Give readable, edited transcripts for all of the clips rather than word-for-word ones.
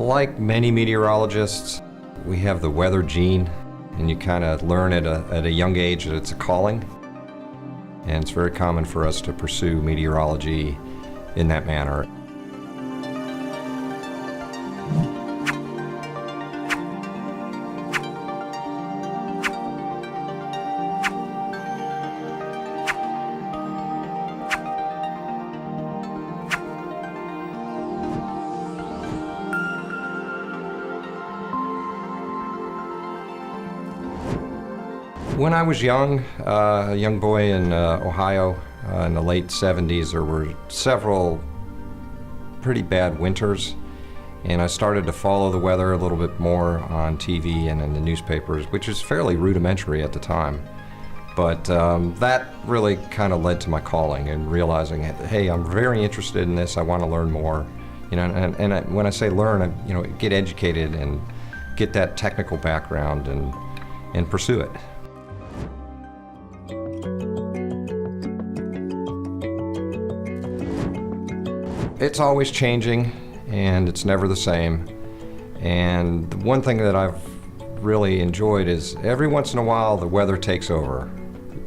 Like many meteorologists, we have the weather gene, and you kind of learn at a young age that it's a calling. And it's very common for us to pursue meteorology in that manner. When I was young, a young boy in Ohio in the late 70s, there were several pretty bad winters, and I started to follow the weather a little bit more on TV and in the newspapers, which is fairly rudimentary at the time. But that really kind of led to my calling and realizing, hey, I'm very interested in this, I want to learn more. You know, and when I say learn, get educated and get that technical background and pursue it. It's always changing, and it's never the same. And the one thing that I've really enjoyed is every once in a while the weather takes over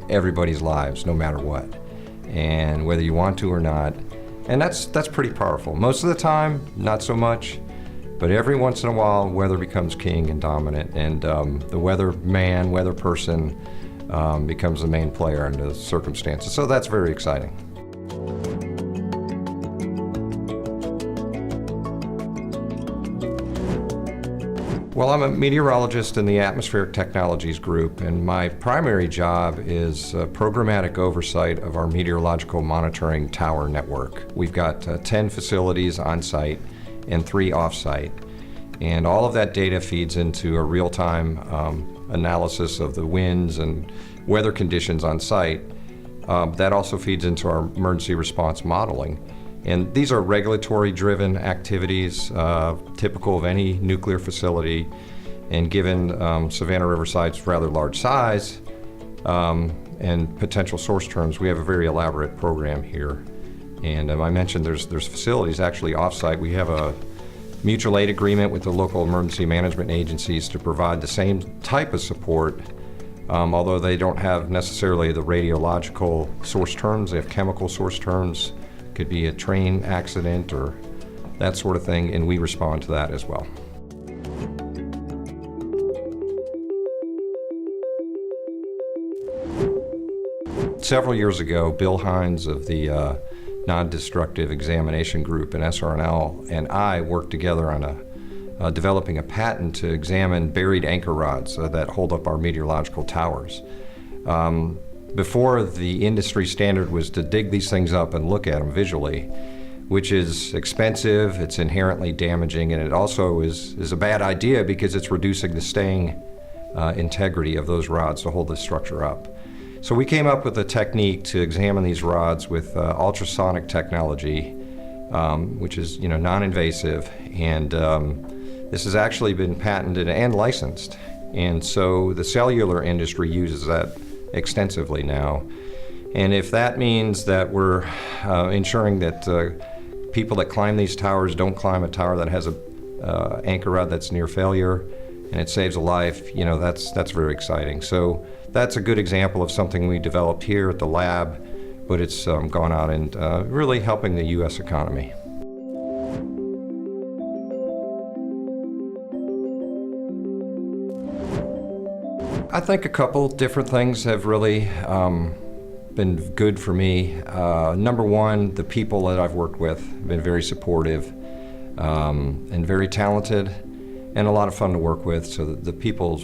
everybody's lives, no matter what, and whether you want to or not. And that's pretty powerful. Most of the time, not so much, but every once in a while, weather becomes king and dominant, and the weather man, weather person becomes the main player in the circumstances. So that's very exciting. Well, I'm a meteorologist in the Atmospheric Technologies group, and my primary job is programmatic oversight of our meteorological monitoring tower network. We've got 10 facilities on site and 3 off-site, and all of that data feeds into a real-time analysis of the winds and weather conditions on site. That also feeds into our emergency response modeling. And these are regulatory-driven activities, typical of any nuclear facility. And given Savannah Riverside's rather large size and potential source terms, we have a very elaborate program here. And I mentioned there's facilities actually off-site. We have a mutual aid agreement with the local emergency management agencies to provide the same type of support, although they don't have necessarily the radiological source terms. They have chemical source terms. Could be a train accident or that sort of thing, and we respond to that as well. Several years ago, Bill Hines of the Nondestructive Examination Group in SRNL and I worked together on developing a patent to examine buried anchor rods that hold up our meteorological towers. Before, the industry standard was to dig these things up and look at them visually, which is expensive, it's inherently damaging, and it also is a bad idea because it's reducing the staying integrity of those rods to hold the structure up. So we came up with a technique to examine these rods with ultrasonic technology, which is non-invasive, and this has actually been patented and licensed. And so the cellular industry uses that extensively now. And if that means that we're ensuring that people that climb these towers don't climb a tower that has a anchor rod that's near failure, and it saves a life, that's very exciting. So that's a good example of something we developed here at the lab, but it's gone out and really helping the U.S. economy. I think a couple different things have really been good for me. Number one, the people that I've worked with have been very supportive and very talented and a lot of fun to work with. So the people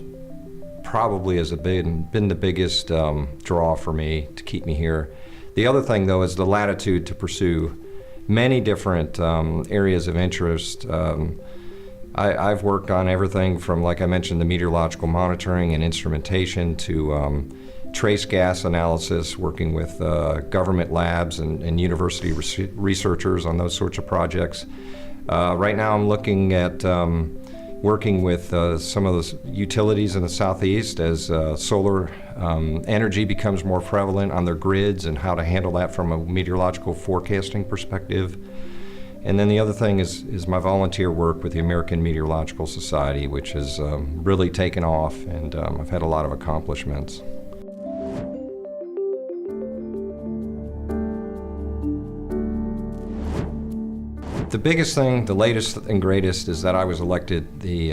probably has been the biggest draw for me to keep me here. The other thing, though, is the latitude to pursue many different areas of interest. I've worked on everything from, like I mentioned, the meteorological monitoring and instrumentation to trace gas analysis, working with government labs and university researchers on those sorts of projects. Right now I'm looking at working with some of the utilities in the Southeast as solar energy becomes more prevalent on their grids and how to handle that from a meteorological forecasting perspective. And then the other thing is my volunteer work with the American Meteorological Society, which has really taken off, and I've had a lot of accomplishments. The biggest thing, the latest and greatest, is that I was elected the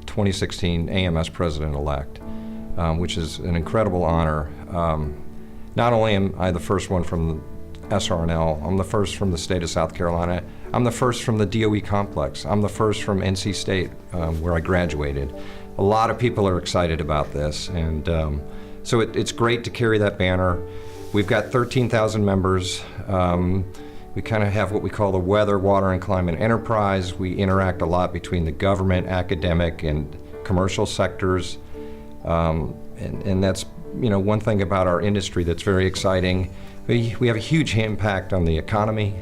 2016 AMS President-elect, which is an incredible honor. Not only am I the first one from SRNL, I'm the first from the state of South Carolina, I'm the first from the DOE complex, I'm the first from NC State, where I graduated. A lot of people are excited about this, and so it's great to carry that banner. We've got 13,000 members. We kind of have what we call the weather, water, and climate enterprise. We interact a lot between the government, academic, and commercial sectors. And that's, one thing about our industry that's very exciting. We have a huge impact on the economy.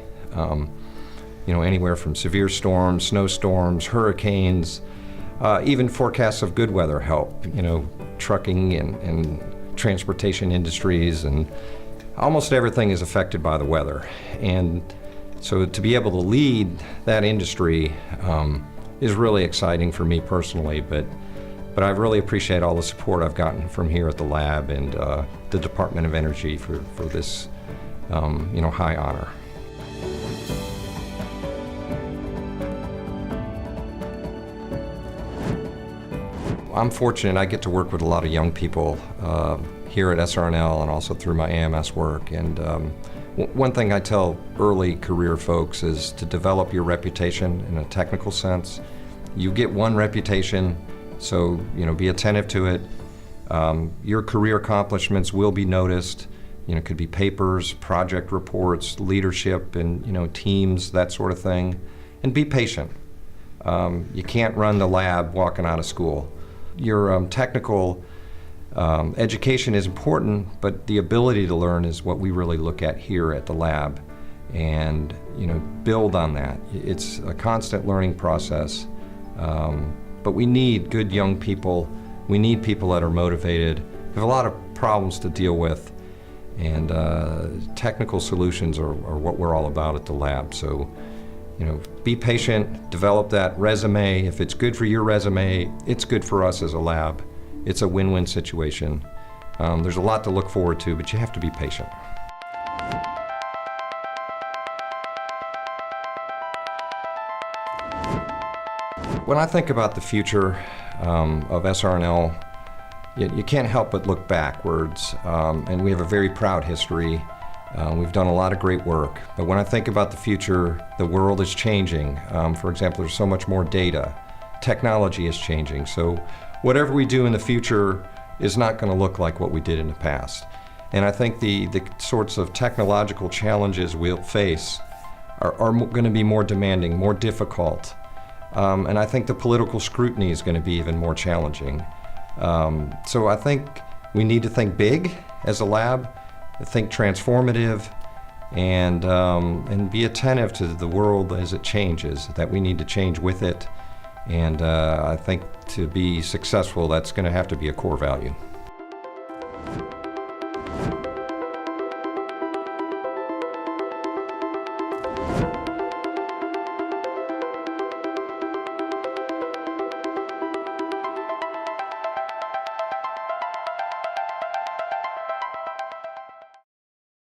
Anywhere from severe storms, snowstorms, hurricanes, even forecasts of good weather help. Trucking and transportation industries, and almost everything is affected by the weather. And so to be able to lead that industry is really exciting for me personally, but I really appreciate all the support I've gotten from here at the lab and the Department of Energy for this high honor. I'm fortunate. I get to work with a lot of young people here at SRNL and also through my AMS work. And one thing I tell early career folks is to develop your reputation in a technical sense. You get one reputation, so be attentive to it. Your career accomplishments will be noticed. It could be papers, project reports, leadership, and teams, that sort of thing. And be patient. You can't run the lab walking out of school. Your technical education is important, but the ability to learn is what we really look at here at the lab, and build on that. It's a constant learning process, but we need good young people. We need people that are motivated. We have a lot of problems to deal with, and technical solutions are what we're all about at the lab. So be patient, develop that resume. If it's good for your resume, it's good for us as a lab. It's a win-win situation. There's a lot to look forward to, but you have to be patient. When I think about the future of SRNL, you can't help but look backwards, and we have a very proud history. We've done a lot of great work, but when I think about the future, the world is changing. For example, there's so much more data. Technology is changing, so whatever we do in the future is not going to look like what we did in the past. And I think the sorts of technological challenges we'll face are going to be more demanding, more difficult. And I think the political scrutiny is going to be even more challenging. So I think we need to think big as a lab, think transformative, and be attentive to the world as it changes, that we need to change with it. And I think to be successful, that's going to have to be a core value.